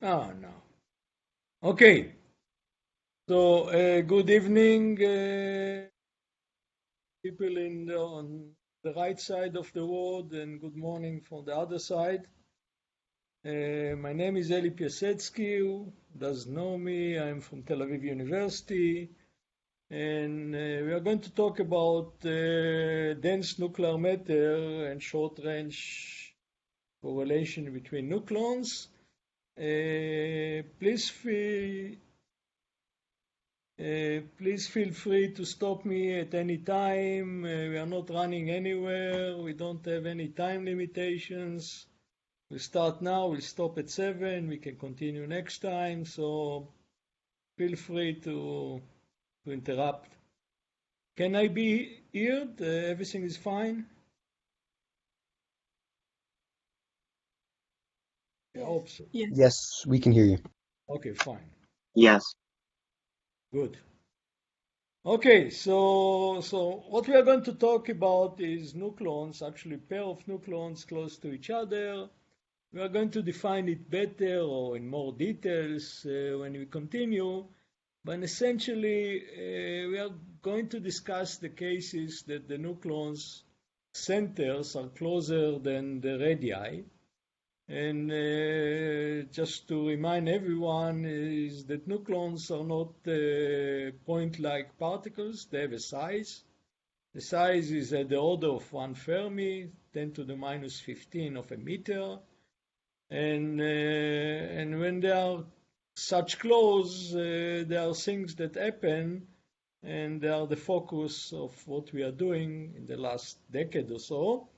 No. Okay. So, good evening, people on the right side of the world, and good morning from the other side. My name is Eli Piasetsky. Who does know me? I'm from Tel Aviv University, and we are going to talk about dense nuclear matter and short-range correlation between nucleons. Please feel free to stop me at any time. We are not running anywhere. We don't have any time limitations. We'll start now. We'll stop at 7. We can continue next time. So feel free to interrupt. Can I be heard? Everything is fine? I hope so. Yes, we can hear you. Okay, fine. Yes. Good. Okay, so what we are going to talk about is nucleons, actually pair of nucleons close to each other. We are going to define it better or in more details when we continue, but essentially we are going to discuss the cases that the nucleons centers are closer than the radii. And just to remind everyone is that nucleons are not point-like particles. They have a size. The size is at the order of 1 Fermi, 10 to the minus 15 of a meter. And when they are such close, there are things that happen, and they are the focus of what we are doing in the last decade or so.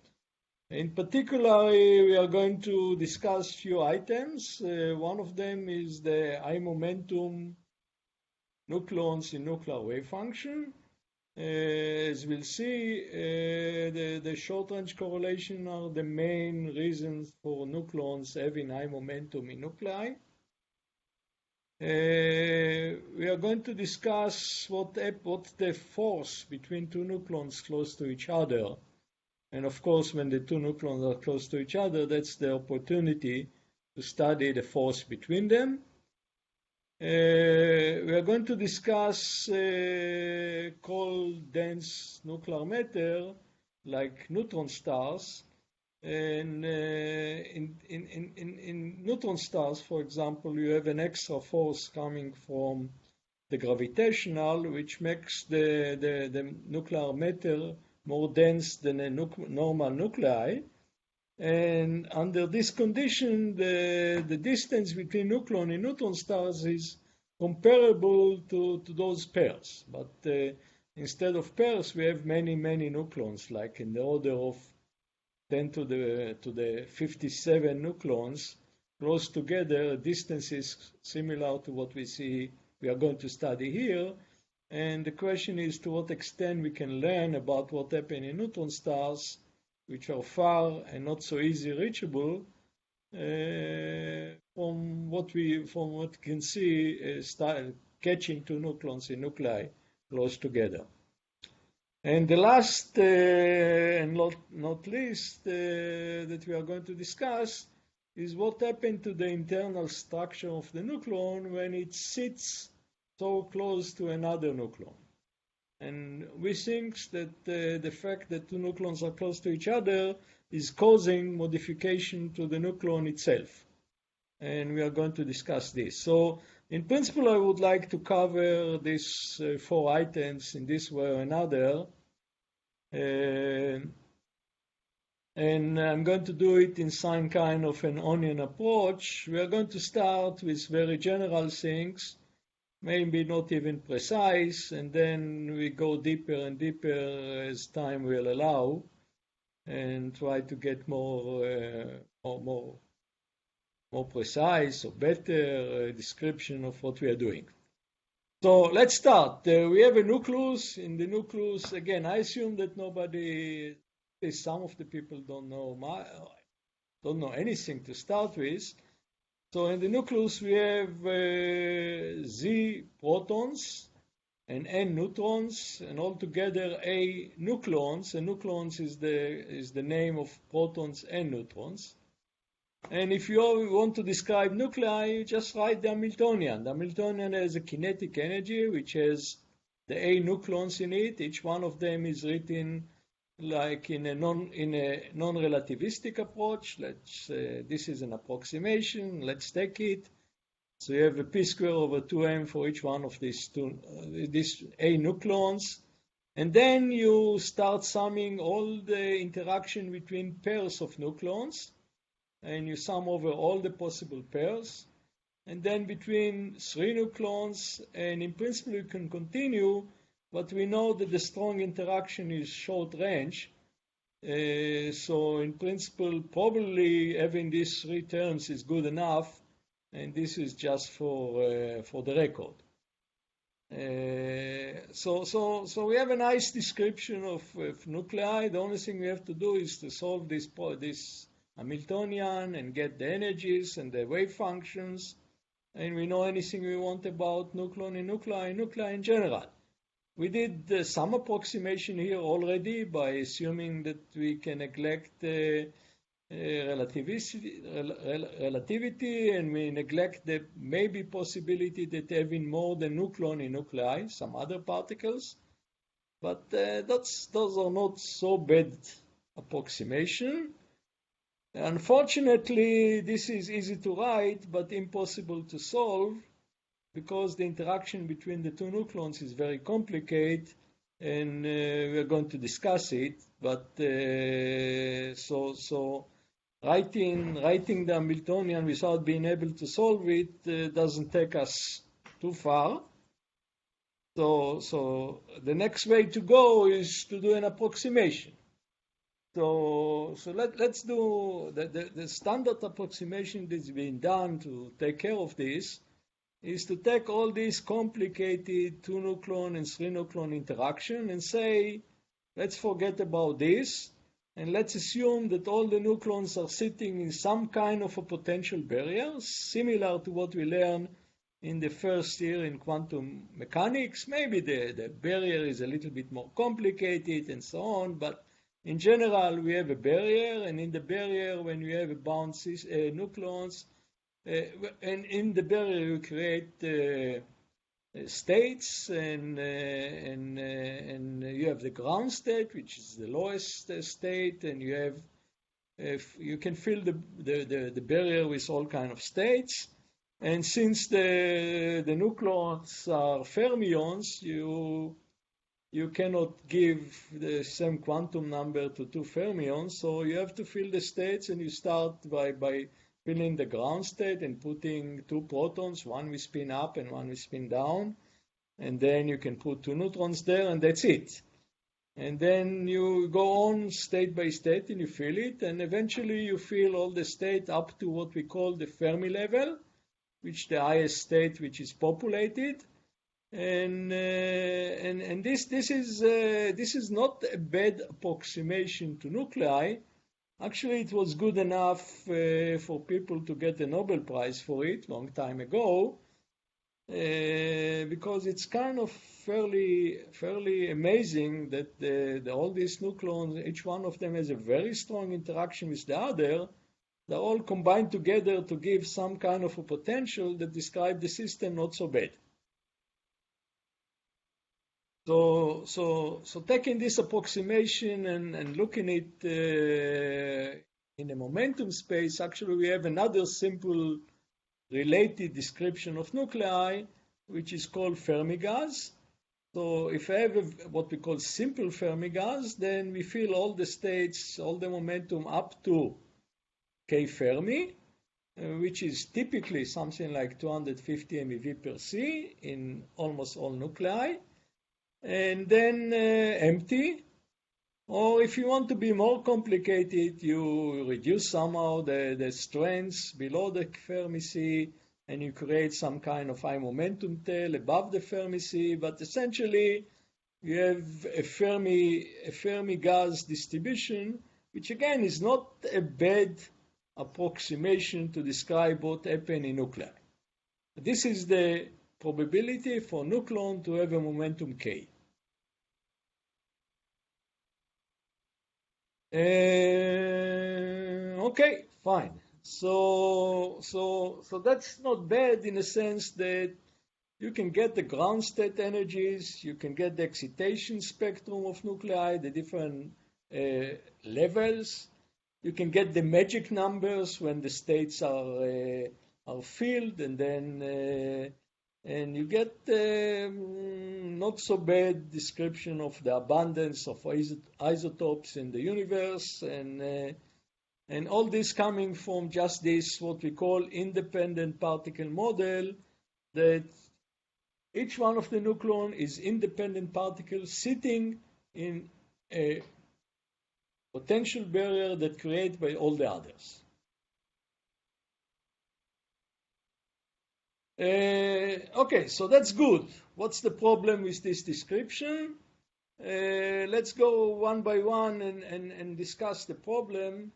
In particular, we are going to discuss few items. One of them is the high momentum nucleons in nuclear wave function. As we'll see, the short-range correlation are the main reasons for nucleons having high momentum in nuclei. We are going to discuss what's the force between two nucleons close to each other. And of course, when the two nucleons are close to each other, that's the opportunity to study the force between them. We are going to discuss cold, dense nuclear matter, like neutron stars. And in neutron stars, for example, you have an extra force coming from the gravitational, which makes the nuclear matter more dense than a normal nuclei. And under this condition, the distance between nucleon and neutron stars is comparable to those pairs. But instead of pairs, we have many nucleons, like in the order of 10 to the 57 nucleons close together. Distance is similar to what we are going to study here. And the question is to what extent we can learn about what happens in neutron stars, which are far and not so easy reachable, from what we can see, catching two nucleons in nuclei close together. And the last and not least that we are going to discuss is what happened to the internal structure of the nucleon when it sits so close to another nucleon. And we think that the fact that two nucleons are close to each other is causing modification to the nucleon itself. And we are going to discuss this. So in principle, I would like to cover these 4 items in this way or another. And I'm going to do it in some kind of an onion approach. We are going to start with very general things, maybe not even precise, and then we go deeper and deeper as time will allow, and try to get more precise or better description of what we are doing. So let's start. We have a nucleus. In the nucleus, again, I assume that some of the people don't know anything to start with. So in the nucleus, we have Z protons and N neutrons, and altogether A nucleons. And nucleons is the name of protons and neutrons. And if you want to describe nuclei, you just write the Hamiltonian. The Hamiltonian has a kinetic energy, which has the A nucleons in it. Each one of them is written like in a non-relativistic approach. This is an approximation. Let's take it. So you have a p square over 2m for each one of these A nucleons. And then you start summing all the interaction between pairs of nucleons. And you sum over all the possible pairs. And then between 3 nucleons, and in principle you can continue, but we know that the strong interaction is short range. So in principle, probably having these 3 terms is good enough. And this is just for the record. So we have a nice description of nuclei. The only thing we have to do is to solve this Hamiltonian and get the energies and the wave functions. And we know anything we want about nucleon and nuclei in general. We did some approximation here already by assuming that we can neglect relativity, and we neglect the maybe possibility that having more than nucleon in nuclei, some other particles. But those are not so bad approximation. Unfortunately, this is easy to write, but impossible to solve, because the interaction between the 2 nucleons is very complicated, and we are going to discuss it. But so writing the Hamiltonian without being able to solve it doesn't take us too far. So the next way to go is to do an approximation. So let's do the standard approximation that's been done to take care of this is to take all these complicated 2 nucleon and 3 nucleon interaction and say, let's forget about this, and let's assume that all the nucleons are sitting in some kind of a potential barrier, similar to what we learned in the first year in quantum mechanics. Maybe the barrier is a little bit more complicated and so on, but in general, we have a barrier, and in the barrier, when you have a bound nucleons, and in the barrier you create states, and you have the ground state, which is the lowest state, and you can fill the barrier with all kind of states. And since the nucleons are fermions, you cannot give the same quantum number to 2 fermions, so you have to fill the states, and you start by filling the ground state and putting 2 protons, one with spin up and one with spin down, and then you can put 2 neutrons there, and that's it. And then you go on state by state and you fill it, and eventually you fill all the state up to what we call the Fermi level, which the highest state which is populated. And this is not a bad approximation to nuclei. Actually, it was good enough for people to get a Nobel Prize for it long time ago, because it's kind of fairly amazing that all these nucleons, each one of them has a very strong interaction with the other. They're all combined together to give some kind of a potential that describe the system not so bad. So taking this approximation and looking at it in a momentum space, actually we have another simple related description of nuclei, which is called Fermi gas. So if I have what we call simple Fermi gas, then we fill all the states, all the momentum up to K Fermi, which is typically something like 250 MeV per C in almost all nuclei. And then empty. Or if you want to be more complicated, you reduce somehow the strengths below the Fermi C, and you create some kind of high momentum tail above the Fermi C. But essentially, you have a Fermi gas distribution, which again is not a bad approximation to describe what happened in nuclei. This is the probability for nucleon to have a momentum K. Okay, fine. So that's not bad in a sense that you can get the ground state energies, you can get the excitation spectrum of nuclei, the different levels. You can get the magic numbers when the states are filled, and then and you get not so bad description of the abundance of isotopes in the universe, and all this coming from just this what we call independent particle model, that each one of the nucleon is independent particle sitting in a potential barrier that created by all the others. Okay, so that's good. What's the problem with this description? Let's go one by one and discuss the problem.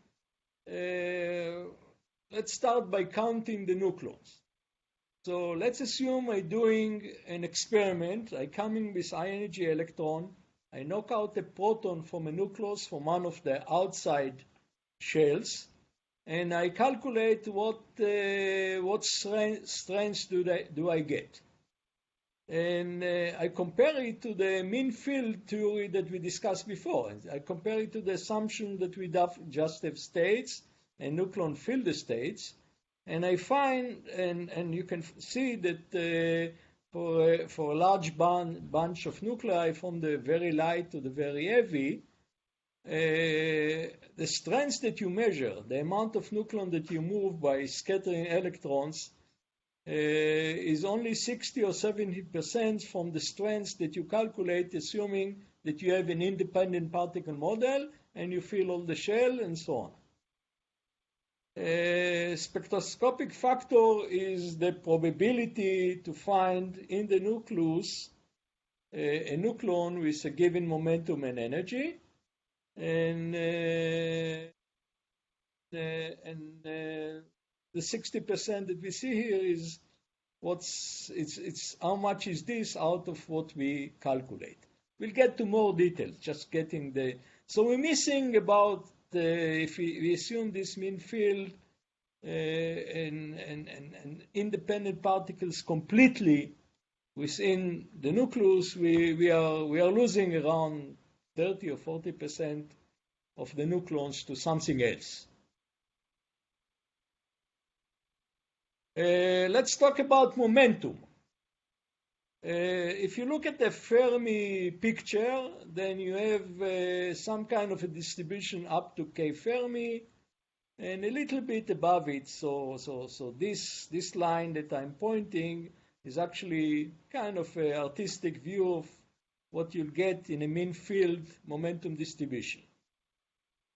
Let's start by counting the nucleons. So let's assume I'm doing an experiment. I come in with high energy electron. I knock out a proton from a nucleus from one of the outside shells, and I calculate what strengths do I get. And I compare it to the mean field theory that we discussed before. I compare it to the assumption that we just have states and nucleon fill the states. And I find, and you can see that for a large bunch of nuclei from the very light to the very heavy, the strengths that you measure, the amount of nucleon that you move by scattering electrons, is only 60 or 70% from the strengths that you calculate, assuming that you have an independent particle model and you fill all the shell and so on. Spectroscopic factor is the probability to find in the nucleus a nucleon with a given momentum and energy, and the 60% that we see here is it's how much is this out of what we calculate. We'll get to more details, just getting the, so we're missing about if we assume this mean field and independent particles completely within the nucleus, we are losing around 30 or 40% of the nucleons to something else. Let's talk about momentum. If you look at the Fermi picture, then you have some kind of a distribution up to K Fermi and a little bit above it. So this line that I'm pointing is actually kind of an artistic view of what you'll get in a mean field momentum distribution.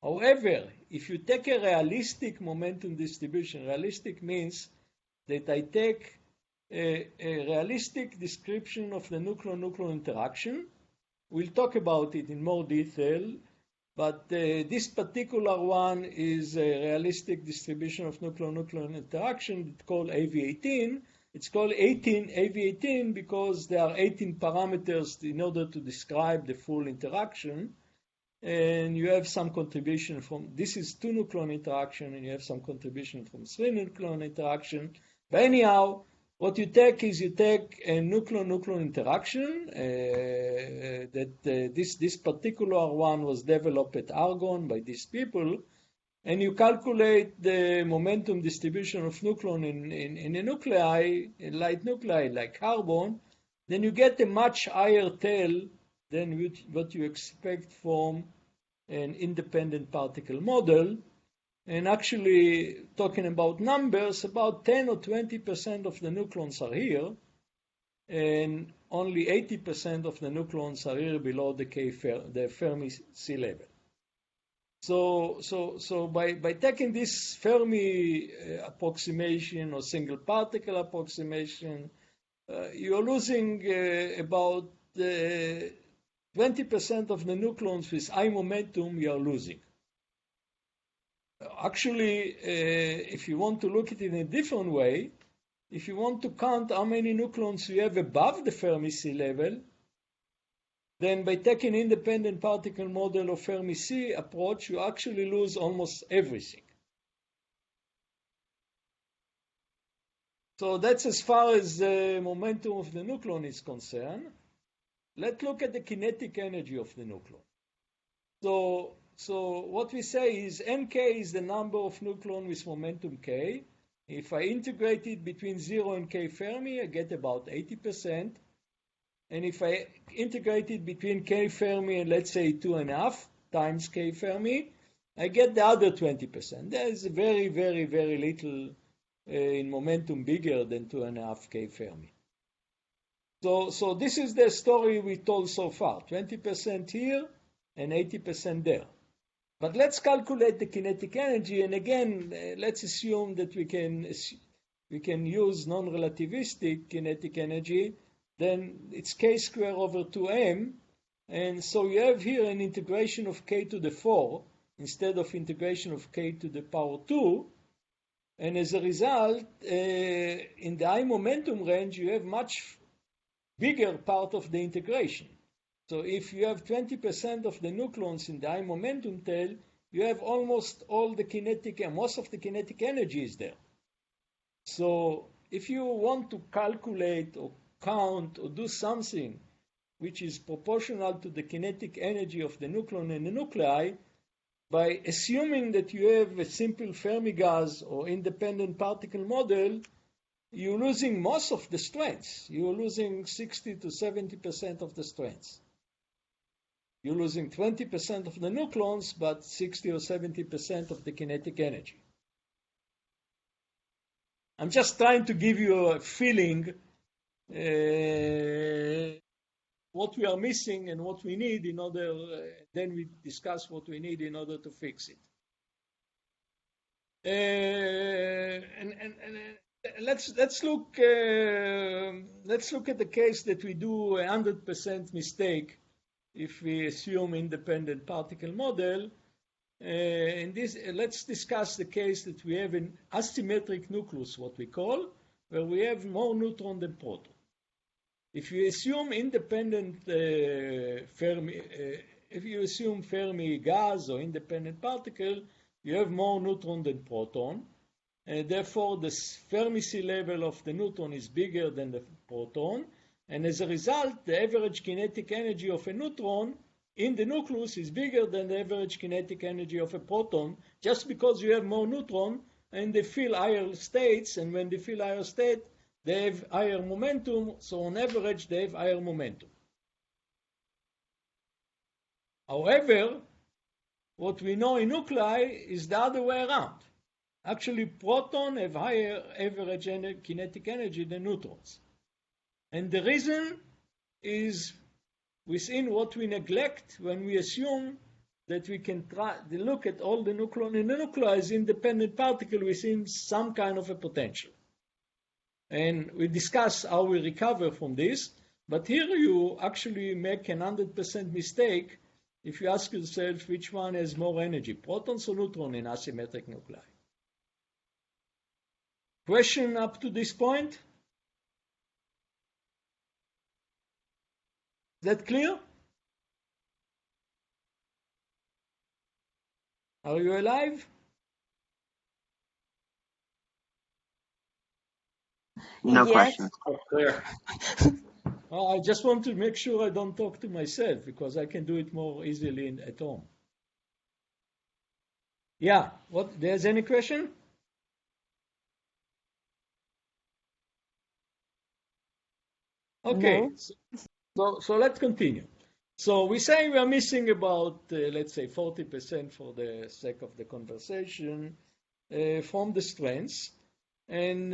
However, if you take a realistic momentum distribution, realistic means that I take a realistic description of the nucleon-nucleon interaction. We'll talk about it in more detail, but this particular one is a realistic distribution of nucleon-nucleon interaction. It's called AV18. It's called AV18 because there are 18 parameters in order to describe the full interaction. And you have some contribution from, this is 2 nucleon interaction, and you have some contribution from 3 nucleon interaction. But anyhow, what you take is you take a nucleon-nucleon interaction that this particular one was developed at Argonne by these people, and you calculate the momentum distribution of nucleon in a nuclei, in light nuclei like carbon, then you get a much higher tail than what you expect from an independent particle model. And actually, talking about numbers, about 10 or 20% of the nucleons are here, and only 80% of the nucleons are here below the Fermi sea level. So by taking this Fermi approximation or single particle approximation, you're losing about 20% of the nucleons with high momentum you are losing. Actually, if you want to look at it in a different way, if you want to count how many nucleons you have above the Fermi sea level, then by taking independent particle model of Fermi sea approach, you actually lose almost everything. So that's as far as the momentum of the nucleon is concerned. Let's look at the kinetic energy of the nucleon. So what we say is nk is the number of nucleon with momentum k. If I integrate it between 0 and k Fermi, I get about 80%. And if I integrate it between k Fermi and let's say 2.5 times k Fermi, I get the other 20%. There is very, very, very little in momentum bigger than 2.5 k Fermi. So this is the story we told so far, 20% here and 80% there. But let's calculate the kinetic energy, and again, let's assume that we can use non-relativistic kinetic energy. Then it's k squared over 2m, and so you have here an integration of k to the 4 instead of integration of k to the power 2, and as a result, in the high momentum range, you have much bigger part of the integration. So if you have 20% of the nucleons in the high momentum tail, you have almost all the kinetic, and most of the kinetic energy is there. So if you want to calculate or count or do something which is proportional to the kinetic energy of the nucleon and the nuclei, by assuming that you have a simple Fermi gas or independent particle model, you're losing most of the strengths. You're losing 60 to 70% of the strengths. You're losing 20% of the nucleons, but 60 or 70% of the kinetic energy. I'm just trying to give you a feeling what we are missing and what we need in order, then we discuss what we need in order to fix it. Let's look at the case that we do 100% mistake if we assume independent particle model. Let's discuss the case that we have an asymmetric nucleus, what we call, where we have more neutron than proton. If you assume independent Fermi, if you assume Fermi gas or independent particle, you have more neutron than proton, and therefore the Fermi sea level of the neutron is bigger than the proton, and as a result, the average kinetic energy of a neutron in the nucleus is bigger than the average kinetic energy of a proton, just because you have more neutron and they fill higher states, and when they fill higher state, they have higher momentum, so on average they have higher momentum. However, what we know in nuclei is the other way around. Actually, protons have higher average kinetic energy than neutrons. And the reason is within what we neglect when we assume that we can try to look at all the nucleon in the nuclei as independent particle within some kind of a potential. And we discuss how we recover from this, but here you actually make an 100% mistake if you ask yourself which one has more energy, protons or neutrons in asymmetric nuclei. Question up to this point? Is that clear? Are you alive? No question. Oh, clear. I just want to make sure I don't talk to myself because I can do it more easily at home. Yeah, there's any question? Okay, no. So let's continue. So we say we are missing about, let's say, 40% for the sake of the conversation from the strengths. And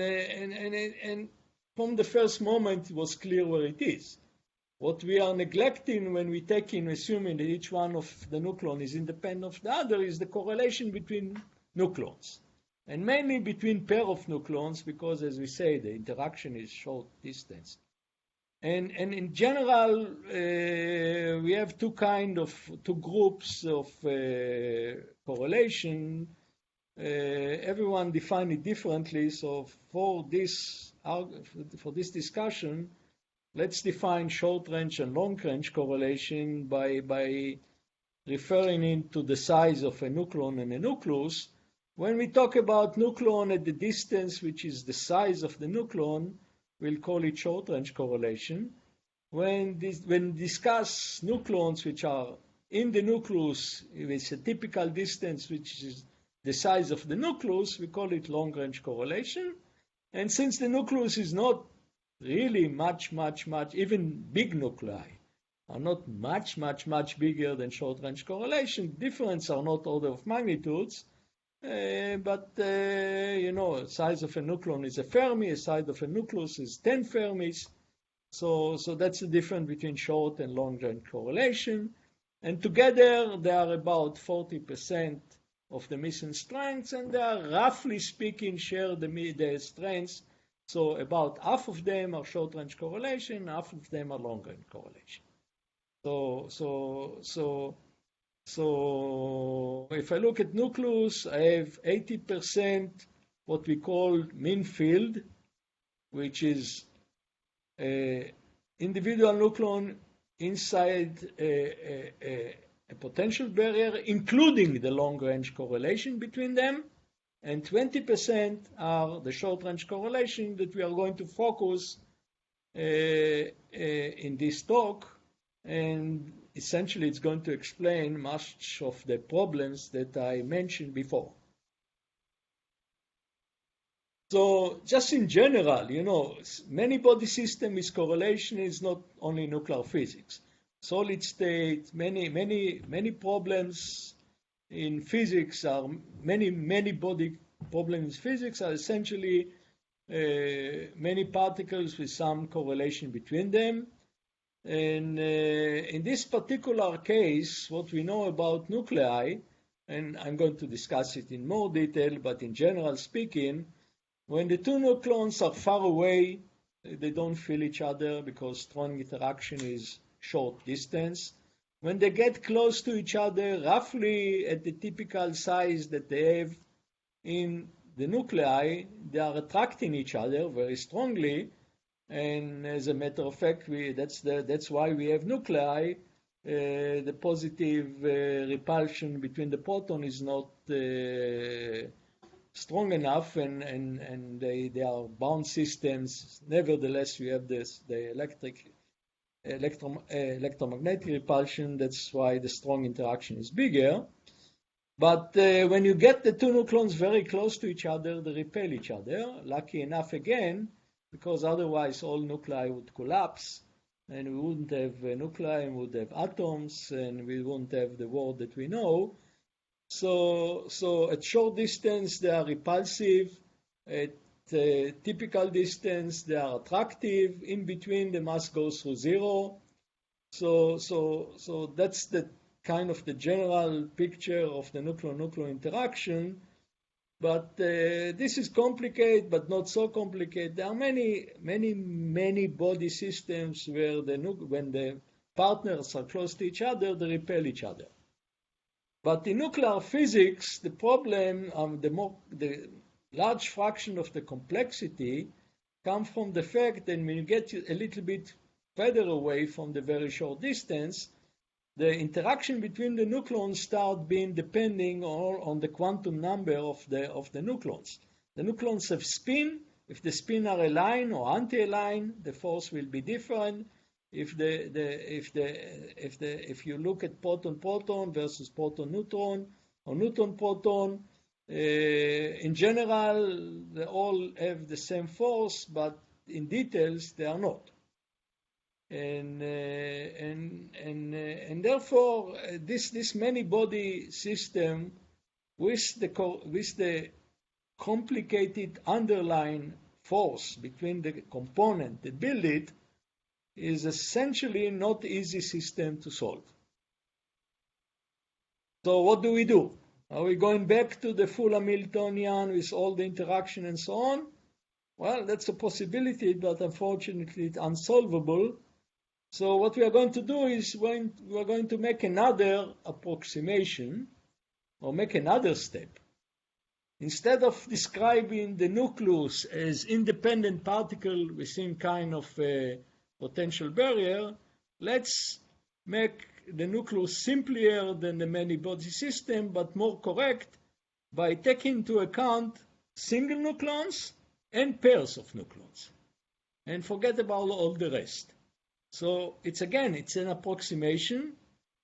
from the first moment, it was clear where it is. What we are neglecting when we take in assuming that each one of the nucleon is independent of the other is the correlation between nucleons. And mainly between pair of nucleons, because as we say, the interaction is short distance. And in general, we have two groups of correlation. Everyone define it differently. So for this discussion, let's define short range and long range correlation by referring it to the size of a nucleon and a nucleus, When we talk about nucleon at the distance, which is the size of the nucleon, we'll call it short-range correlation. When discuss nucleons which are in the nucleus with a typical distance which is the size of the nucleus, we call it long-range correlation. And since the nucleus is not really much, even big nuclei are not much bigger than short-range correlation, difference are not order of magnitudes, but size of a nucleon is a Fermi, a size of a nucleus is 10 Fermis. So that's the difference between short and long-range correlation. And together they are about 40% of the mission strengths, and they are, roughly speaking, share the strengths. So about half of them are short-range correlation, half of them are long-range correlation. So if I look at nucleus, I have 80% what we call mean field, which is individual nucleon inside a potential barrier, including the long-range correlation between them, and 20% are the short-range correlation that we are going to focus in this talk, and essentially it's going to explain much of the problems that I mentioned before. So just in general, many body system with correlation is not only nuclear physics. Solid state, many problems in physics are, many body problems in physics are essentially many particles with some correlation between them. And in this particular case, what we know about nuclei, and I'm going to discuss it in more detail, but in general speaking, when the two nucleons are far away, they don't feel each other because strong interaction is short distance. When they get close to each other, roughly at the typical size that they have in the nuclei, they are attracting each other very strongly. And as a matter of fact, that's why we have nuclei. The positive repulsion between the proton is not strong enough, and they are bound systems. Nevertheless, we have the electromagnetic repulsion. That's why the strong interaction is bigger. But when you get the two nucleons very close to each other, they repel each other. Lucky enough again, because otherwise all nuclei would collapse, and we wouldn't have nuclei, and we would have atoms, and we wouldn't have the world that we know. So at short distance, they are repulsive. At typical distance, they are attractive. In between, the mass goes through zero. So that's the kind of the general picture of the nucleon-nucleon interaction. But this is complicated, but not so complicated. There are many body systems where when the partners are close to each other, they repel each other. But in nuclear physics, the problem, the large fraction of the complexity comes from the fact that when you get a little bit further away from the very short distance, the interaction between the nucleons start being depending on the quantum number of the nucleons. The nucleons have spin. If the spin are aligned or anti-aligned, the force will be different. If you look at proton-proton versus proton-neutron or neutron-proton, in general they all have the same force, but in details they are not. And therefore this many body system with the complicated underlying force between the component that build it is essentially not easy system to solve. So what do we do? Are we going back to the full Hamiltonian with all the interaction and so on? Well, that's a possibility, but unfortunately it's unsolvable. So what we are going to do is we are going to make another approximation or make another step. Instead of describing the nucleus as independent particle within kind of a potential barrier, let's make the nucleus simpler than the many body system, but more correct, by taking into account single nucleons and pairs of nucleons, and forget about all the rest. So it's an approximation.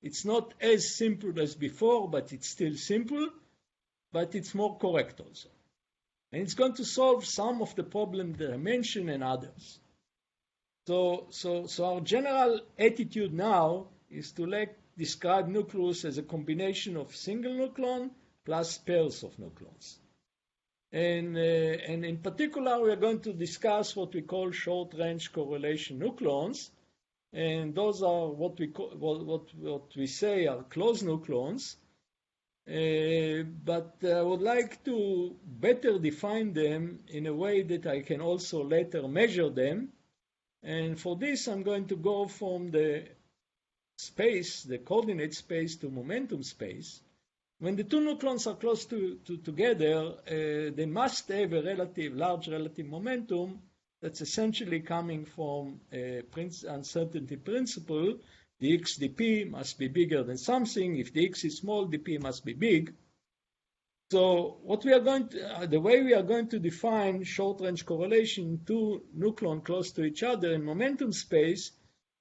It's not as simple as before, but it's still simple, but it's more correct also. And it's going to solve some of the problems that I mentioned and others. So our general attitude now is to describe nucleus as a combination of single nucleon plus pairs of nucleons. And in particular, we are going to discuss what we call short-range correlation nucleons, and those are what we say are closed nucleons. But I would like to better define them in a way that I can also later measure them. And for this, I'm going to go from the space, the coordinate space, to momentum space. When the two nucleons are close together, they must have a large relative momentum that's essentially coming from a uncertainty principle. The x dp must be bigger than something. If the x is small, dp must be big. So the way we are going to define short-range correlation, two nucleons close to each other in momentum space,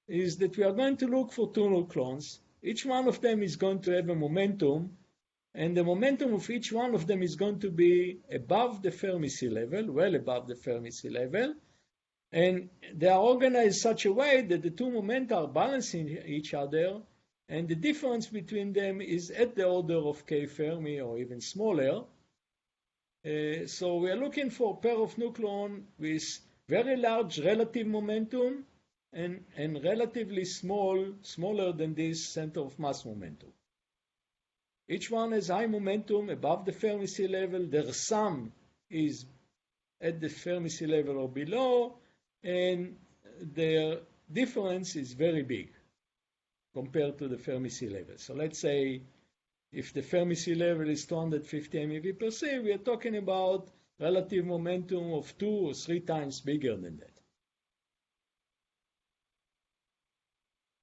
is that we are going to look for two nucleons. Each one of them is going to have a momentum, and the momentum of each one of them is going to be above the Fermi sea level, well above the Fermi sea level. And they are organized such a way that the two momenta are balancing each other, and the difference between them is at the order of k Fermi or even smaller. So we are looking for a pair of nucleons with very large relative momentum and relatively smaller than this center of mass momentum. Each one has high momentum above the Fermi sea level. Their sum is at the Fermi sea level or below, and their difference is very big compared to the Fermi sea level. So let's say if the Fermi sea level is 250 MeV per se, we are talking about relative momentum of 2 or 3 times bigger than that.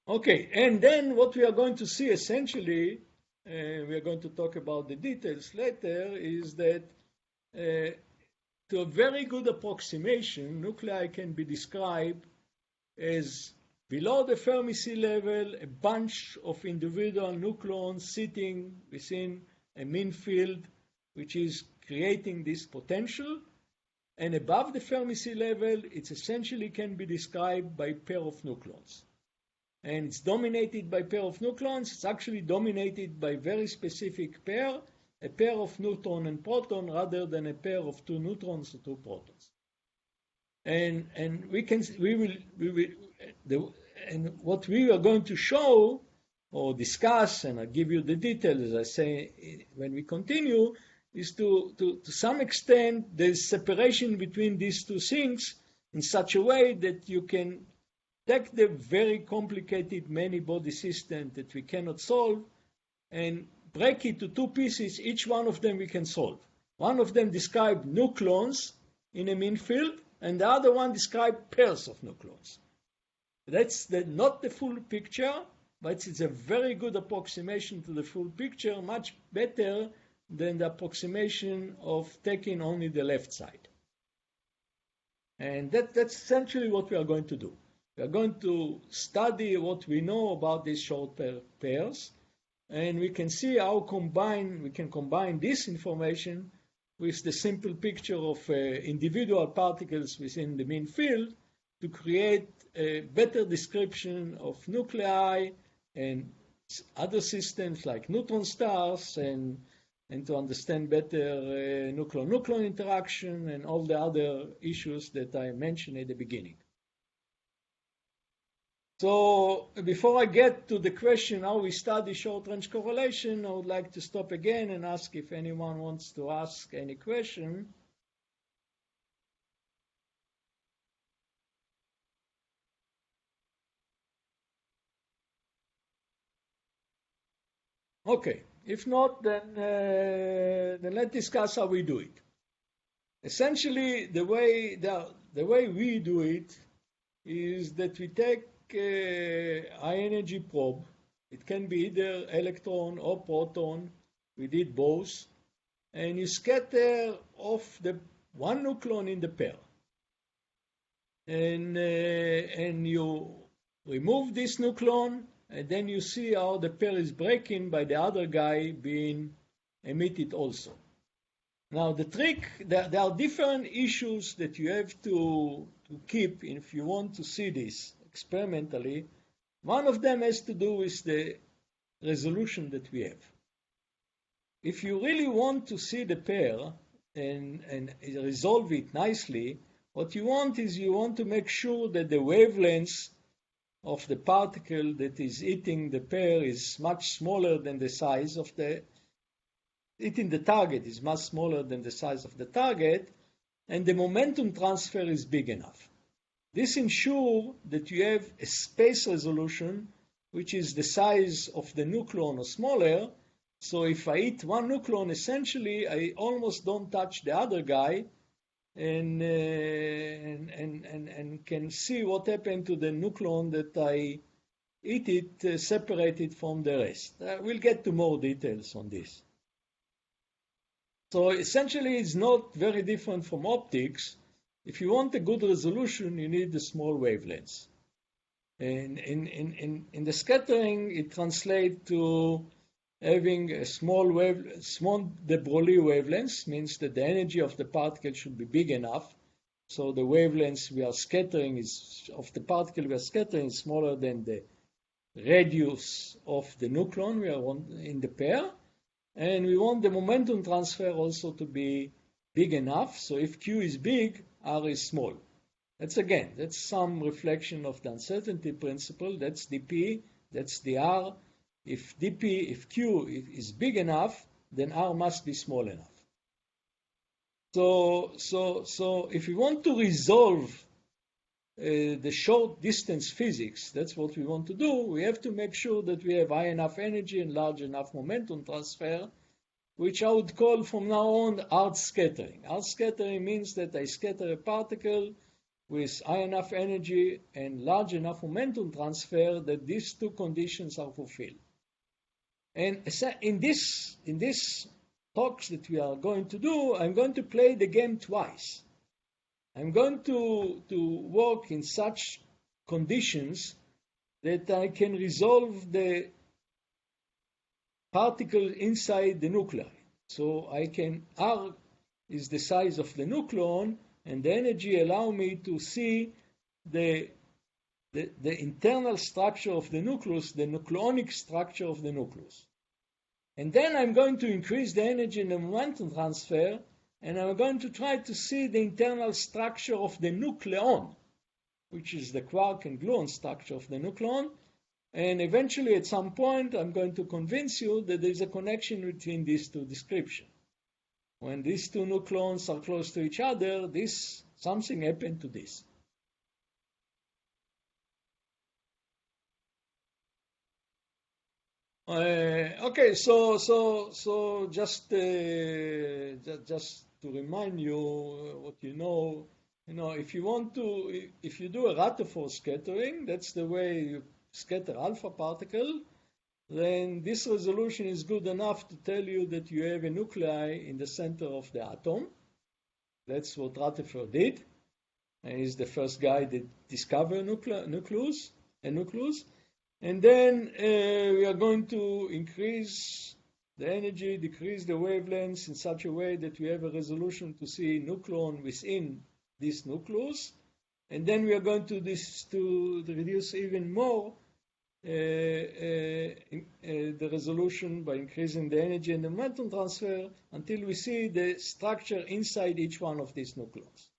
Okay, and then what we are going to see essentially, we are going to talk about the details later, is that to a very good approximation, nuclei can be described as below the Fermi sea level, a bunch of individual nucleons sitting within a mean field, which is creating this potential. And above the Fermi sea level, it essentially can be described by a pair of nucleons. And it's dominated by a pair of nucleons. It's actually dominated by a very specific pair, a pair of neutron and proton, rather than a pair of two neutrons or two protons. And what we are going to show or discuss, and I'll give you the details as I say when we continue, is to some extent there's separation between these two things in such a way that you can take the very complicated many-body system that we cannot solve and break it to two pieces. Each one of them we can solve. One of them describes nucleons in a mean field, and the other one describes pairs of nucleons. That's not the full picture, but it's a very good approximation to the full picture, much better than the approximation of taking only the left side. And that's essentially what we are going to do. We are going to study what we know about these short pairs, and we can see how we can combine this information with the simple picture of individual particles within the mean field to create a better description of nuclei and other systems like neutron stars, and to understand better nucleon-nucleon interaction and all the other issues that I mentioned at the beginning. So before I get to the question how we study short-range correlation, I would like to stop again and ask if anyone wants to ask any question. Okay, if not, then let's discuss how we do it. Essentially, the way we do it is that we take high energy probe. It can be either electron or proton. We did both. and you scatter off the one nucleon in the pair. And you remove this nucleon, and then you see how the pair is breaking by the other guy being emitted also. Now the trick, there are different issues that you have to keep if you want to see this experimentally. One of them has to do with the resolution that we have. If you really want to see the pair and resolve it nicely, what you want is you want to make sure that the wavelength of the particle that is hitting the pair is much smaller than the size of hitting the target is much smaller than the size of the target, and the momentum transfer is big enough. This ensures that you have a space resolution which is the size of the nucleon or smaller. So if I hit one nucleon, essentially I almost don't touch the other guy, and can see what happened to the nucleon that I hit it separated from the rest. We'll get to more details on this. So essentially it's not very different from optics. If you want a good resolution, you need the small wavelengths. And in the scattering, it translates to having a small de Broglie wavelengths, means that the energy of the particle should be big enough. So the wavelengths we are scattering of the particle we are scattering is smaller than the radius of the nucleon we are in the pair. And we want the momentum transfer also to be big enough. So if Q is big, R is small. That's some reflection of the uncertainty principle. That's dP, that's dr. If Q is big enough, then R must be small enough. So if we want to resolve the short distance physics, that's what we want to do. We have to make sure that we have high enough energy and large enough momentum transfer, which I would call from now on art scattering. Art scattering means that I scatter a particle with high enough energy and large enough momentum transfer that these two conditions are fulfilled. And in this talks that we are going to do, I'm going to play the game twice. I'm going to work in such conditions that I can resolve the particle inside the nuclei. So R is the size of the nucleon, and the energy allow me to see the internal structure of the nucleus, the nucleonic structure of the nucleus. And then I'm going to increase the energy and the momentum transfer, and I'm going to try to see the internal structure of the nucleon, which is the quark and gluon structure of the nucleon. And eventually, at some point, I'm going to convince you that there's a connection between these two descriptions. When these two nucleons are close to each other, something happened to this. Okay, so just to remind you what you know, if you do a Rutherford scattering, that's the way you scatter alpha particle, then this resolution is good enough to tell you that you have a nuclei in the center of the atom. That's what Rutherford did. And he's the first guy that discovered nucleus. And then we are going to increase the energy, decrease the wavelengths in such a way that we have a resolution to see nucleon within this nucleus. And then we are going to reduce even more the resolution by increasing the energy and the momentum transfer until we see the structure inside each one of these nucleons.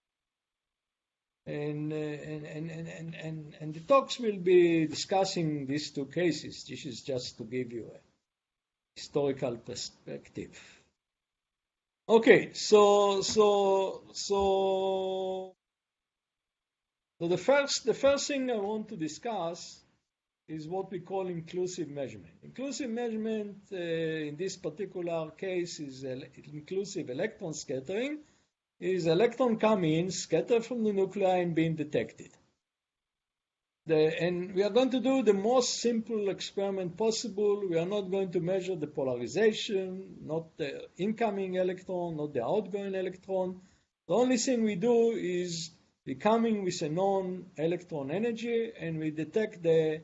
And the talks will be discussing these two cases. This is just to give you a historical perspective. Okay, so the first thing I want to discuss is what we call inclusive measurement. Inclusive measurement in this particular case is inclusive electron scattering. Is electron come in, scatter from the nuclei, and being detected. And we are going to do the most simple experiment possible. We are not going to measure the polarization, not the incoming electron, not the outgoing electron. The only thing we do is we come in with a known electron energy, and we detect the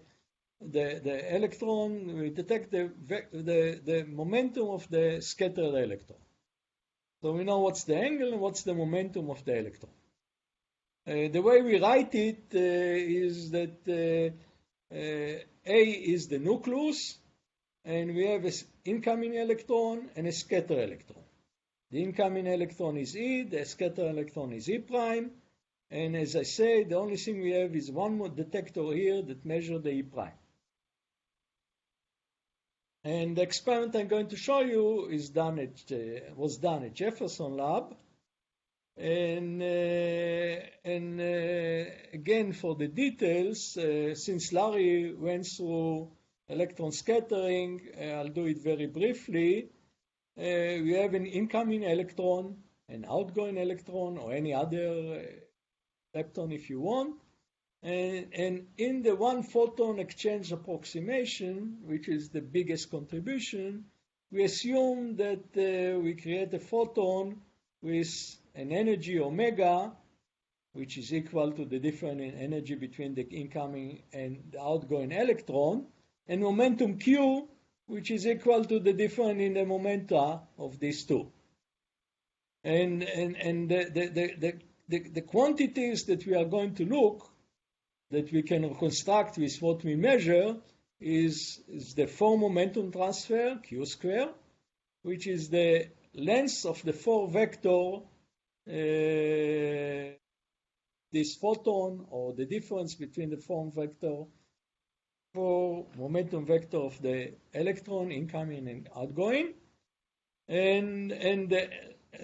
electron, we detect the momentum of the scattered electron. So we know what's the angle and what's the momentum of the electron. The way we write it is that A is the nucleus, and we have an incoming electron and a scattered electron. The incoming electron is E, the scattered electron is E prime, and as I say, the only thing we have is one more detector here that measures the E prime. And the experiment I'm going to show you was done at Jefferson Lab. And again, for the details, since Larry went through electron scattering, I'll do it very briefly. We have an incoming electron, an outgoing electron, or any other lepton if you want. And in the one photon exchange approximation, which is the biggest contribution, we assume that we create a photon with an energy omega, which is equal to the difference in energy between the incoming and the outgoing electron, and momentum q, which is equal to the difference in the momenta of these two. And the quantities that we are going to look, that we can reconstruct with what we measure, is the form momentum transfer, q square, which is the length of the 4 vector, this photon, or the difference between the form vector for momentum vector of the electron incoming and outgoing.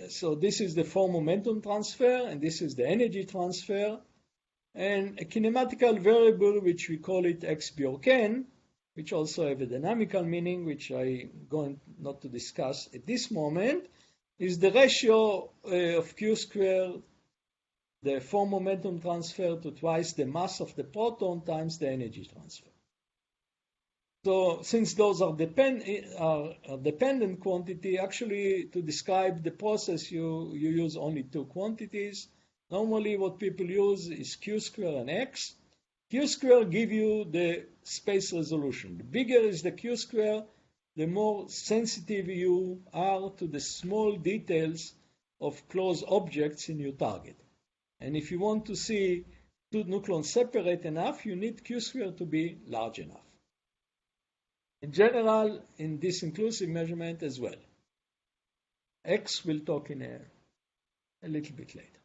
So this is the form momentum transfer, and this is the energy transfer. And a kinematical variable, which we call it x Bjorken, which also have a dynamical meaning, which I'm going not to discuss at this moment, is the ratio of q squared, the form momentum transfer, to twice the mass of the proton times the energy transfer. So since those are dependent quantity, actually to describe the process you use only 2 quantities. Normally what people use is q square and x. Q square give you the space resolution. The bigger is the q square, the more sensitive you are to the small details of close objects in your target. And if you want to see 2 nucleons separate enough, you need q square to be large enough. In general, in this inclusive measurement as well. X we'll talk in a little bit later.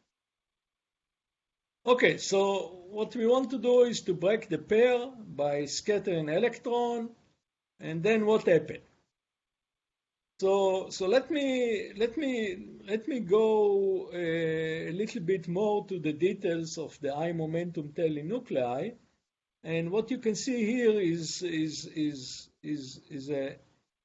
Okay, so what we want to do is to break the pair by scattering electron, and then what happened? So let me go a little bit more to the details of the high momentum Telly nuclei, and what you can see here is a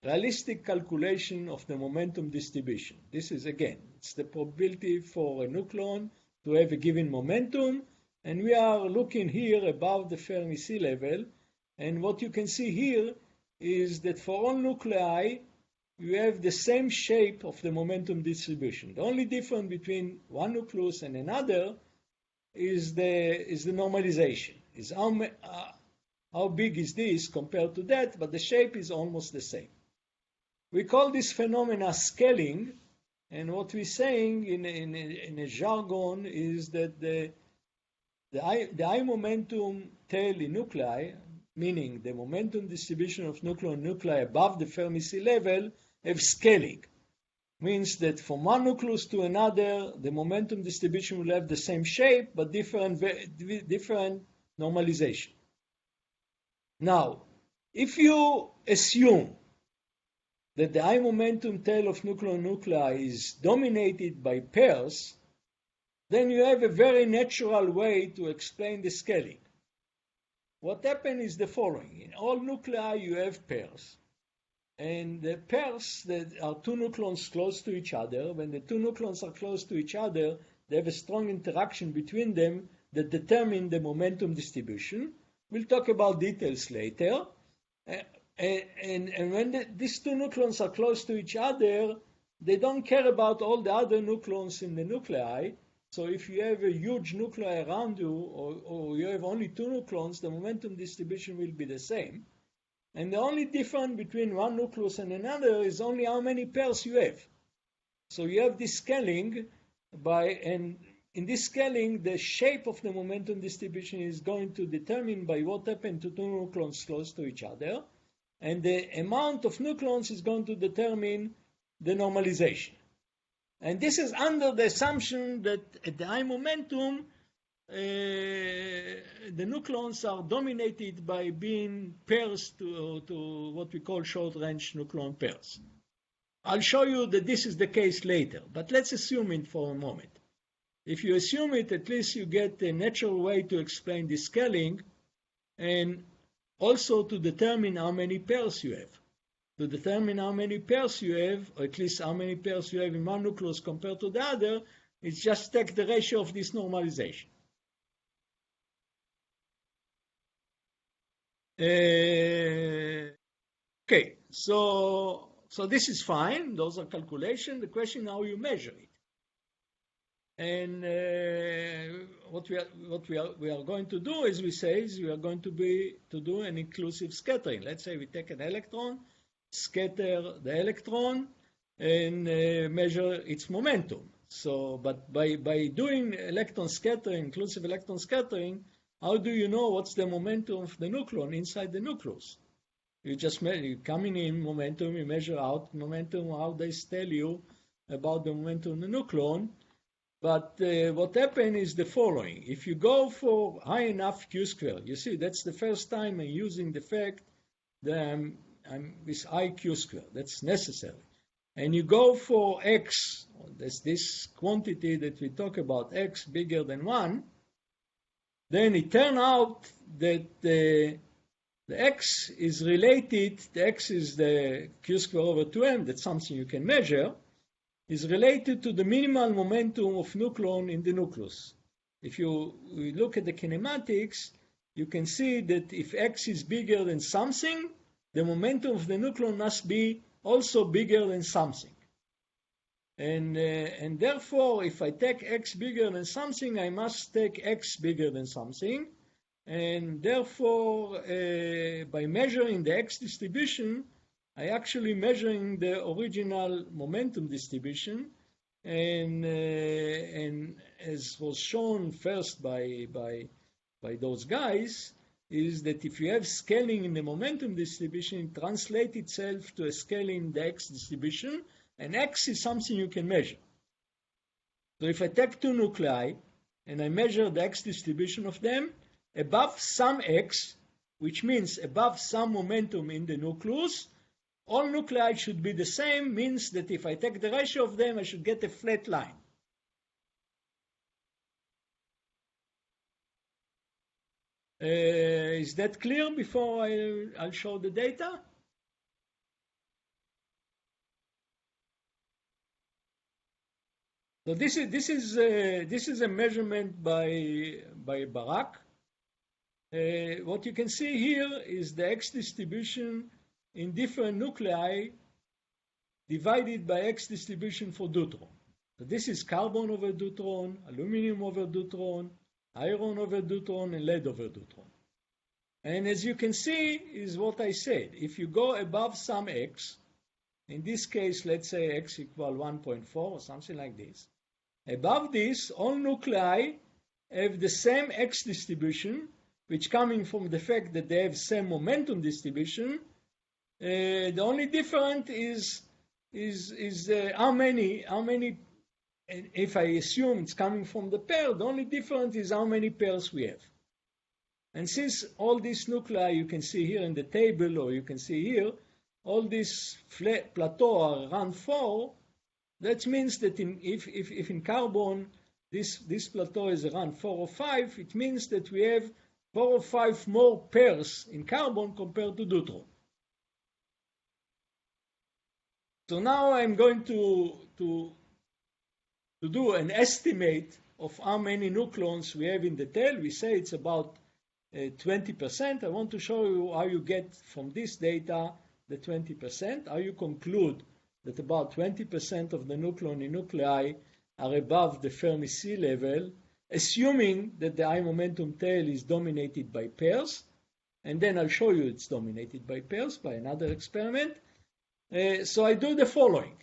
realistic calculation of the momentum distribution. This is, again, it's the probability for a nucleon to have a given momentum, and we are looking here above the Fermi sea level, and what you can see here is that for all nuclei you have the same shape of the momentum distribution. The only difference between one nucleus and another is the normalization, is how big is this compared to that, but the shape is almost the same. We call this phenomena scaling, and what we're saying in a jargon is that the high momentum tail in nuclei, meaning the momentum distribution of nuclei above the Fermi sea level, have scaling. Means that from one nucleus to another, the momentum distribution will have the same shape, but different normalization. Now, if you assume that the high momentum tail of nuclei is dominated by pairs, then you have a very natural way to explain the scaling. What happens is the following. In all nuclei, you have pairs. And the pairs that are 2 nucleons close to each other, when the 2 nucleons are close to each other, they have a strong interaction between them that determine the momentum distribution. We'll talk about details later. And when these two nucleons are close to each other, they don't care about all the other nucleons in the nuclei. So if you have a huge nuclei around you, or you have only two nucleons, the momentum distribution will be the same. And the only difference between one nucleus and another is only how many pairs you have. So you have this scaling and in this scaling, the shape of the momentum distribution is going to determine by what happened to two nucleons close to each other. And the amount of nucleons is going to determine the normalization. And this is under the assumption that at the high momentum, the nucleons are dominated by being pairs to what we call short-range nucleon pairs. I'll show you that this is the case later, but let's assume it for a moment. If you assume it, at least you get a natural way to explain the scaling and also to determine how many pairs you have. To determine how many pairs you have, or at least how many pairs you have in one nucleus compared to the other, it's just take the ratio of this normalization. Okay, so this is fine. Those are calculations. The question is how you measure it. And what we are going to do, as we say, is we are going to do an inclusive scattering. Let's say we take an electron, scatter the electron, and measure its momentum. So, but by doing electron scattering, inclusive electron scattering, how do you know what's the momentum of the nucleon inside the nucleus? You just you coming in momentum, you measure out momentum, how they tell you about the momentum of the nucleon. But what happened is the following. If you go for high enough Q square, you see, that's the first time I'm using the fact that I'm with high Q square. That's necessary. And you go for X, there's this quantity that we talk about, X bigger than 1, then it turns out that the X is related, the X is the Q square over 2m, that's something you can measure, is related to the minimal momentum of nucleon in the nucleus. If you look at the kinematics, you can see that if X is bigger than something, the momentum of the nucleon must be also bigger than something. And therefore, if I take X bigger than something, I must take X bigger than something. And therefore, by measuring the X distribution, I actually measuring the original momentum distribution, and as was shown first by those guys, is that if you have scaling in the momentum distribution, it translates itself to a scaling in the X distribution, and X is something you can measure. So if I take two nuclei and I measure the X distribution of them, above some X, which means above some momentum in the nucleus, all nuclei should be the same, means that if I take the ratio of them, I should get a flat line. Is that clear before I'll show the data? So this is a measurement by Barak. What you can see here is the X distribution in different nuclei divided by X distribution for deuteron. So this is carbon over deuteron, aluminum over deuteron, iron over deuteron, and lead over deuteron. And as you can see, is what I said. If you go above some X, in this case, let's say X equal 1.4 or something like this, above this, all nuclei have the same X distribution, which coming from the fact that they have same momentum distribution. The only difference is how many, if I assume it's coming from the pair, the only difference is how many pairs we have. And since all these nuclei you can see here in the table, or you can see here, all these flat plateau are around 4, that means that if in carbon this plateau is around 4 or 5, it means that we have 4 or 5 more pairs in carbon compared to deuteron. So now I'm going to do an estimate of how many nucleons we have in the tail. We say it's about 20%. I want to show you how you get from this data the 20%, how you conclude that about 20% of the nucleon in nuclei are above the Fermi sea level, assuming that the high momentum tail is dominated by pairs, and then I'll show you it's dominated by pairs by another experiment. So I do the following.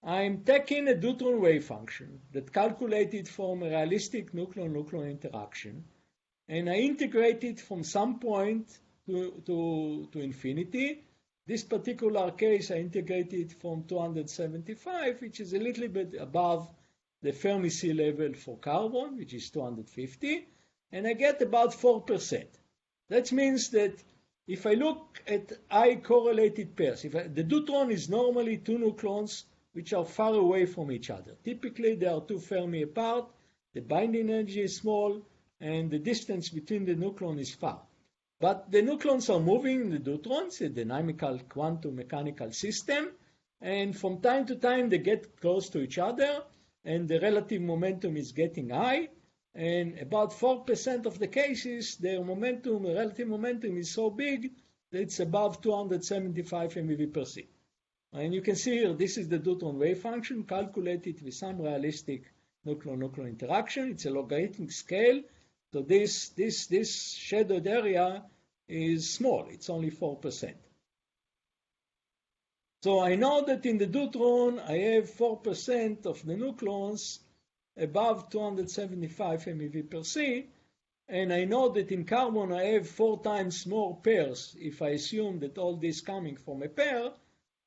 I'm taking a deuteron wave function that calculated from a realistic nucleon-nucleon interaction, and I integrate it from some point to infinity. This particular case, I integrated from 275, which is a little bit above the Fermi sea level for carbon, which is 250, and I get about 4%. That means that if I look at high correlated pairs, the deuteron is normally two nucleons which are far away from each other. Typically, they are two Fermi apart, the binding energy is small, and the distance between the nucleon is far. But the nucleons are moving in the deuterons, a dynamical quantum mechanical system, and from time to time they get close to each other, and the relative momentum is getting high, and about 4% of the cases, their relative momentum is so big that it's above 275 MeV per C. And you can see here, this is the deuteron wave function calculated with some realistic nucleon-nucleon interaction. It's a logarithmic scale, so this shadowed area is small. It's only 4%. So I know that in the deuteron, I have 4% of the nucleons above 275 MeV per C, and I know that in carbon, I have 4 times more pairs if I assume that all this coming from a pair.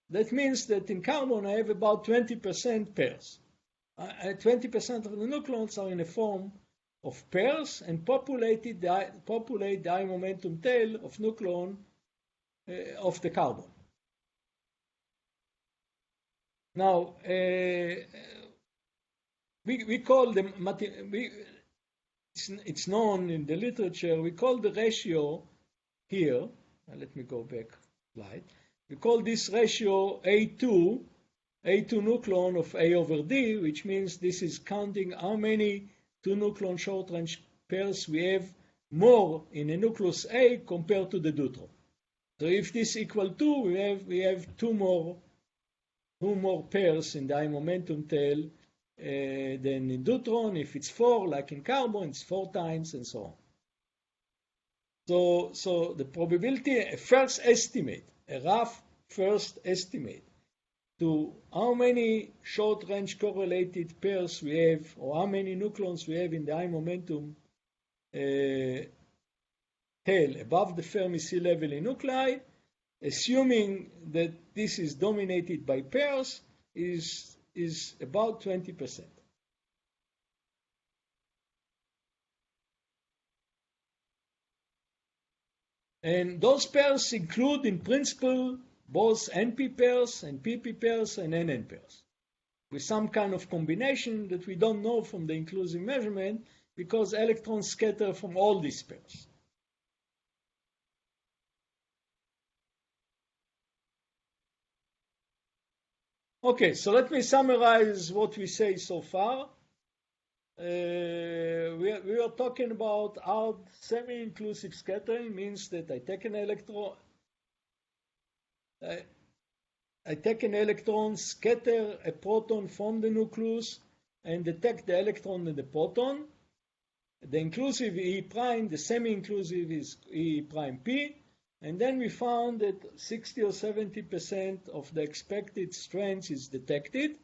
That means that in carbon, I have about 20% pairs. 20% of the nucleons are in a form of pairs and populate the high momentum tail of nucleon of the carbon. Now, we call it's known in the literature, we call the ratio here, let me go back slide. We call this ratio A2 nucleon of A over D, which means this is counting how many two nucleon short-range pairs we have more in a nucleus A compared to the deuteron. So if this equal 2, we have two more pairs in the high momentum tail than in deuteron. If it's 4, like in carbon, it's 4 times, and so on. So the probability, a rough first estimate to how many short-range correlated pairs we have, or how many nucleons we have in the high momentum tail above the Fermi sea level in nuclei, assuming that this is dominated by pairs, is about 20%. And those pairs include, in principle, both NP pairs and PP pairs and NN pairs, with some kind of combination that we don't know from the inclusive measurement because electrons scatter from all these pairs. Okay, so let me summarize what we say so far. We are talking about how semi-inclusive scattering means that I take an electron, scatter a proton from the nucleus, and detect the electron and the proton. The inclusive E prime, the semi-inclusive is E prime P, and then we found that 60 or 70% of the expected strength is detected.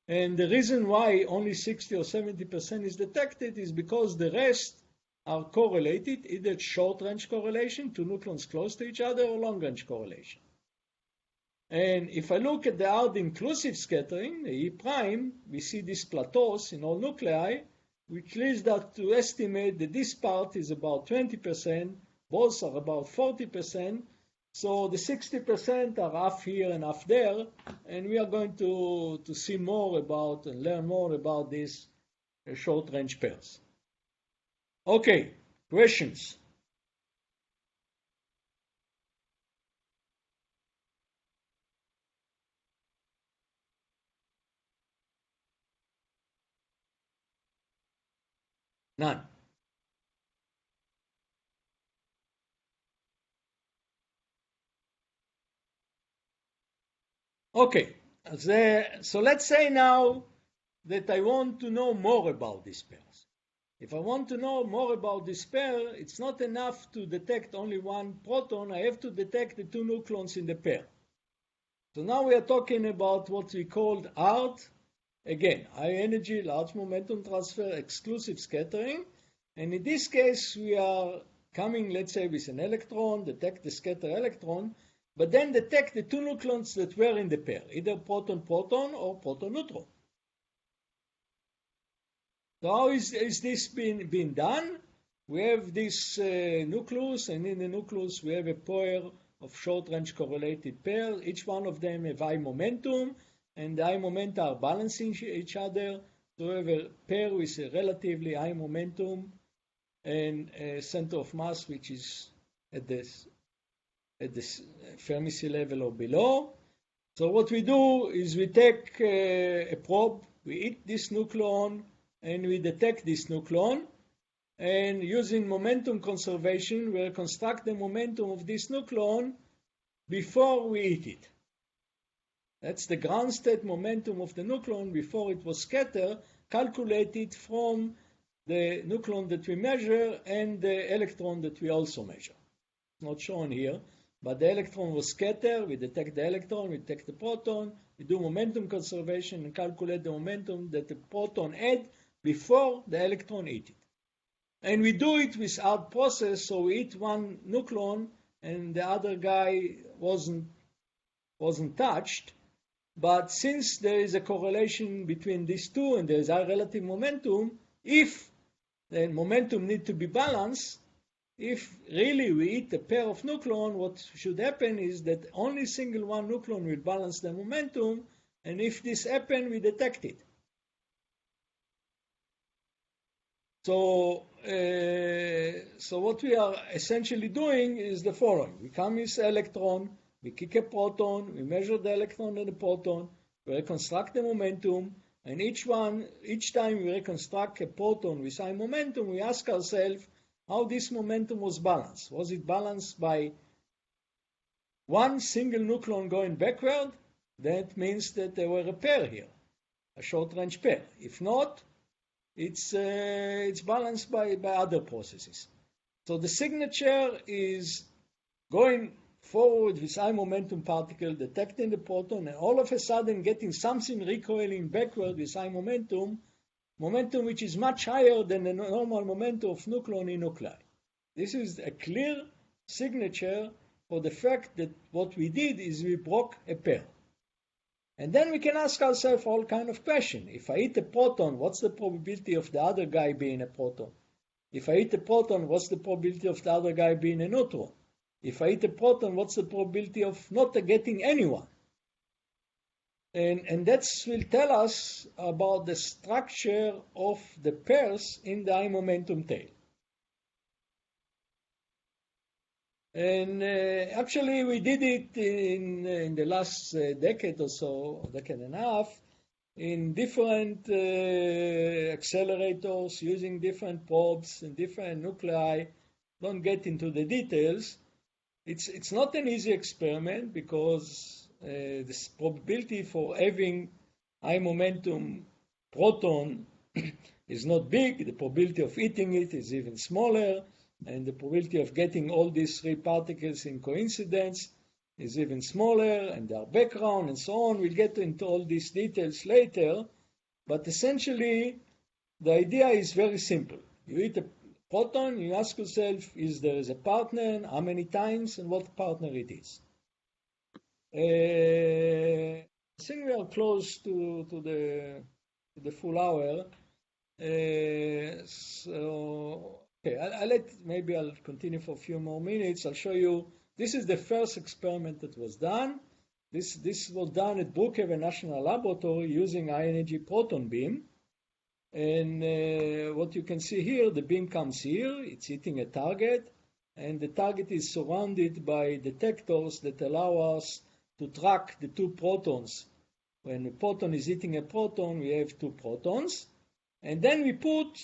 And the reason why only 60 or 70% is detected is because the rest are correlated, either short-range correlation, two nucleons close to each other, or long-range correlation. And if I look at the hard inclusive scattering, the E prime, we see these plateaus in all nuclei, which leads us to estimate that this part is about 20%, both are about 40%, so the 60% are half here and half there, and we are going to see more about and learn more about these short-range pairs. Okay, questions? None. Okay, so let's say now that I want to know more about these pairs. If I want to know more about this pair, it's not enough to detect only one proton. I have to detect the two nucleons in the pair. So now we are talking about what we called ART. Again, high energy, large momentum transfer, exclusive scattering. And in this case, we are coming, let's say, with an electron, detect the scattered electron, but then detect the two nucleons that were in the pair, either proton-proton or proton-neutron. So how is this been done? We have this nucleus, and in the nucleus we have a pair of short-range correlated pairs. Each one of them have high momentum, and the high momenta are balancing each other. So we have a pair with a relatively high momentum and a center of mass which is at the Fermi sea level or below. So what we do is we take a probe, we hit this nucleon, and we detect this nucleon. And using momentum conservation, we reconstruct the momentum of this nucleon before we hit it. That's the ground state momentum of the nucleon before it was scattered, calculated from the nucleon that we measure and the electron that we also measure. It's not shown here, but the electron was scattered. We detect the electron, we detect the proton, we do momentum conservation and calculate the momentum that the proton had before the electron hit it. And we do it without process, so we hit one nucleon and the other guy wasn't touched. But since there is a correlation between these two and there is a relative momentum, if the momentum needs to be balanced, if really we hit a pair of nucleon, what should happen is that only single one nucleon will balance the momentum, and if this happens, we detect it. So what we are essentially doing is the following. We come with electron, we kick a proton, we measure the electron and the proton, we reconstruct the momentum, and each time we reconstruct a proton with high momentum, we ask ourselves how this momentum was balanced. Was it balanced by one single nucleon going backward? That means that there were a pair here, a short-range pair. If not, it's balanced by other processes. So the signature is going forward with high momentum particle, detecting the proton, and all of a sudden getting something recoiling backward with high momentum which is much higher than the normal momentum of nucleon in nuclei. This is a clear signature for the fact that what we did is we broke a pair. And then we can ask ourselves all kind of questions. If I hit a proton, what's the probability of the other guy being a proton? If I hit a proton, what's the probability of the other guy being a neutron? If I hit a proton, what's the probability of not getting anyone? And that will tell us about the structure of the pairs in the high momentum tail. And actually, we did it in the last decade or so, decade and a half, in different accelerators using different probes and different nuclei. Don't get into the details. It's not an easy experiment because this probability for having high momentum proton is not big. The probability of hitting it is even smaller, and the probability of getting all these three particles in coincidence is even smaller, and their background and so on. We'll get into all these details later, but essentially the idea is very simple. You hit a proton, you ask yourself, is there a partner, how many times, and what partner it is. I think we are close to the full hour. So okay, maybe I'll continue for a few more minutes. I'll show you. This is the first experiment that was done. This was done at Brookhaven National Laboratory using high energy proton beam. And what you can see here, the beam comes here. It's hitting a target, and the target is surrounded by detectors that allow us to track the two protons. When a proton is hitting a proton, we have two protons. And then we put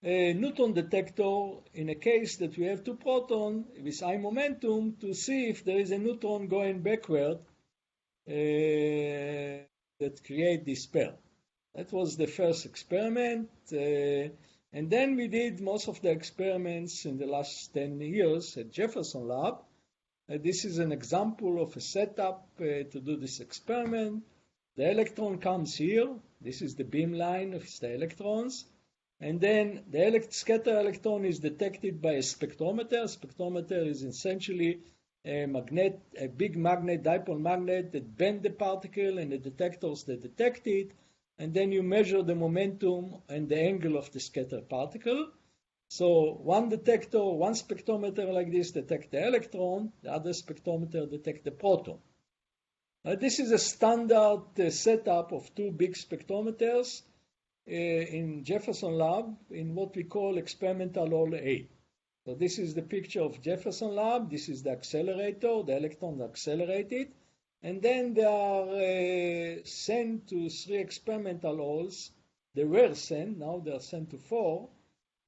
a neutron detector in a case that we have two protons with high momentum to see if there is a neutron going backward that create this pair. That was the first experiment. And then we did most of the experiments in the last 10 years at Jefferson Lab. This is an example of a setup to do this experiment. The electron comes here. This is the beam line of the electrons. And then the scatter electron is detected by a spectrometer. A spectrometer is essentially a big magnet, dipole magnet that bend the particle and the detectors that detect it. And then you measure the momentum and the angle of the scatter particle. So one detector, one spectrometer like this detects the electron, the other spectrometer detects the proton. This is a standard setup of two big spectrometers in Jefferson Lab in what we call experimental Hall A. So this is the picture of Jefferson Lab. This is the accelerator. The electrons are accelerated. And then they are sent to 3 experimental halls. They were sent, now they are sent to 4,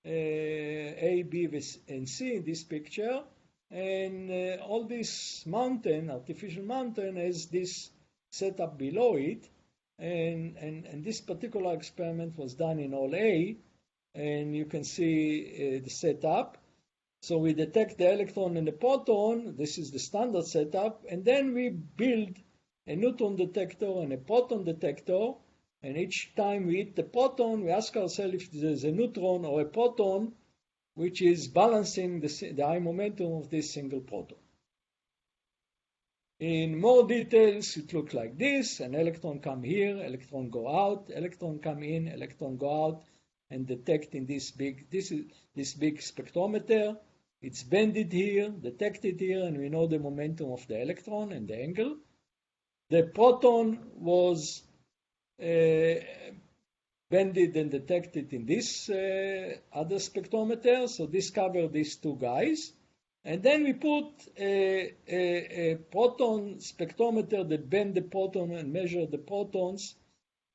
A, B, and C in this picture. And all this mountain, artificial mountain, has this setup below it. And this particular experiment was done in Hall A. And you can see the setup. So we detect the electron and the proton. This is the standard setup. And then we build a neutron detector and a proton detector. And each time we hit the proton, we ask ourselves if there's a neutron or a proton which is balancing the high momentum of this single proton. In more details, it looks like this. An electron come here, electron go out, electron come in, electron go out, and detect in this big spectrometer. It's bended here, detected here, and we know the momentum of the electron and the angle. The proton was bended and detected in this other spectrometer, so this covers these two guys. And then we put a proton spectrometer that bends the proton and measures the protons,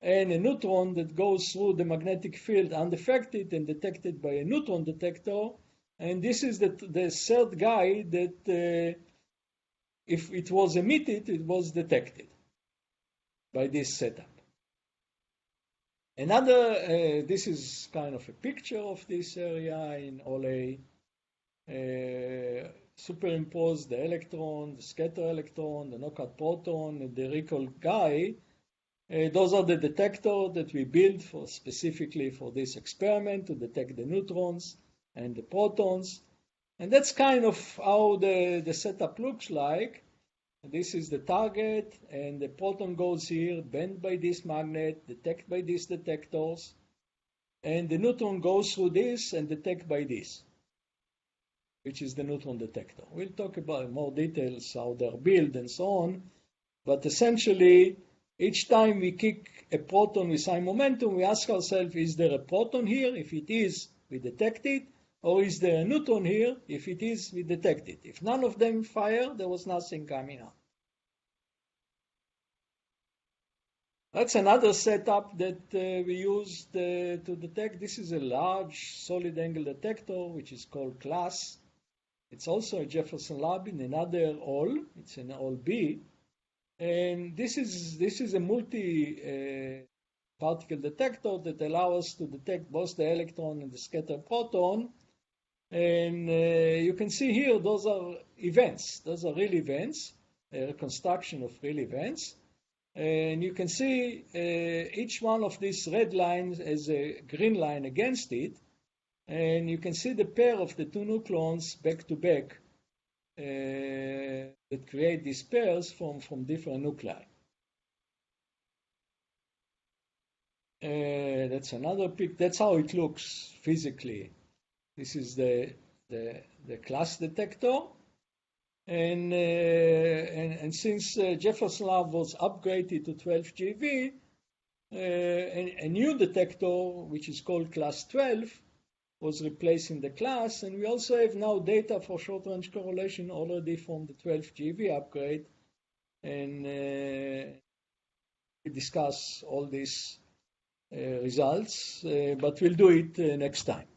and a neutron that goes through the magnetic field unaffected and detected by a neutron detector. And this is the third guy that, if it was emitted, it was detected by this setup. This is kind of a picture of this area in Hall A. Superimpose the electron, the scatter electron, the knockout proton, and the recall guy. Those are the detectors that we built specifically for this experiment to detect the neutrons and the protons. And that's kind of how the setup looks like. This is the target, and the proton goes here, bent by this magnet, detected by these detectors, and the neutron goes through this and detected by this, which is the neutron detector. We'll talk about more details, how they're built and so on, but essentially, each time we kick a proton with high momentum, we ask ourselves, is there a proton here? If it is, we detect it. Or is there a neutron here? If it is, we detect it. If none of them fire, there was nothing coming out. That's another setup that we used to detect. This is a large solid angle detector, which is called CLAS. It's also a Jefferson Lab in another hall. It's in Hall B. And this is a multi-particle detector that allows us to detect both the electron and the scattered proton. And you can see here, those are events. Those are real events, a reconstruction of real events. And you can see each one of these red lines has a green line against it. And you can see the pair of the two nucleons back to back that create these pairs from different nuclei. That's another pic. That's how it looks physically. This is the class detector. And since Jefferson Lab was upgraded to 12 GeV, a new detector, which is called class 12, was replacing the class. And we also have now data for short-range correlation already from the 12 GeV upgrade. And we discuss all these results, but we'll do it next time.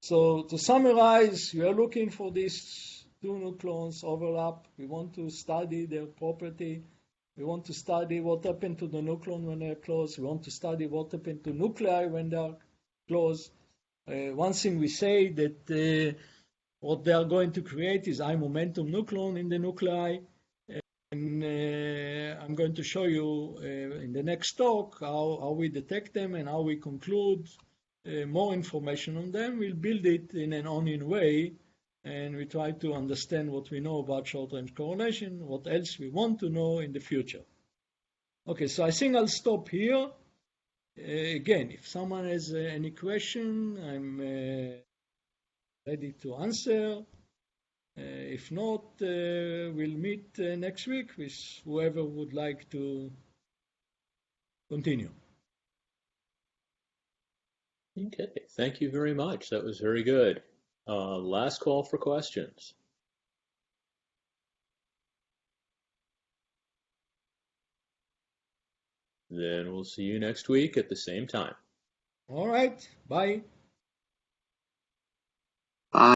So to summarize, we are looking for these two nucleons overlap. We want to study their property, We want to study what happened to the nucleon when they're close. We want to study what happened to nuclei when they're close. One thing we say that what they are going to create is high momentum nucleon in the nuclei. And I'm going to show you in the next talk how we detect them and how we conclude more information on them. We'll build it in an onion way, and we try to understand what we know about short-range correlation, what else we want to know in the future. Okay, so I think I'll stop here. Again, if someone has any question, I'm ready to answer. If not, we'll meet next week with whoever would like to continue. Okay, thank you very much. That was very good. Last call for questions. Then we'll see you next week at the same time. All right, bye. Bye.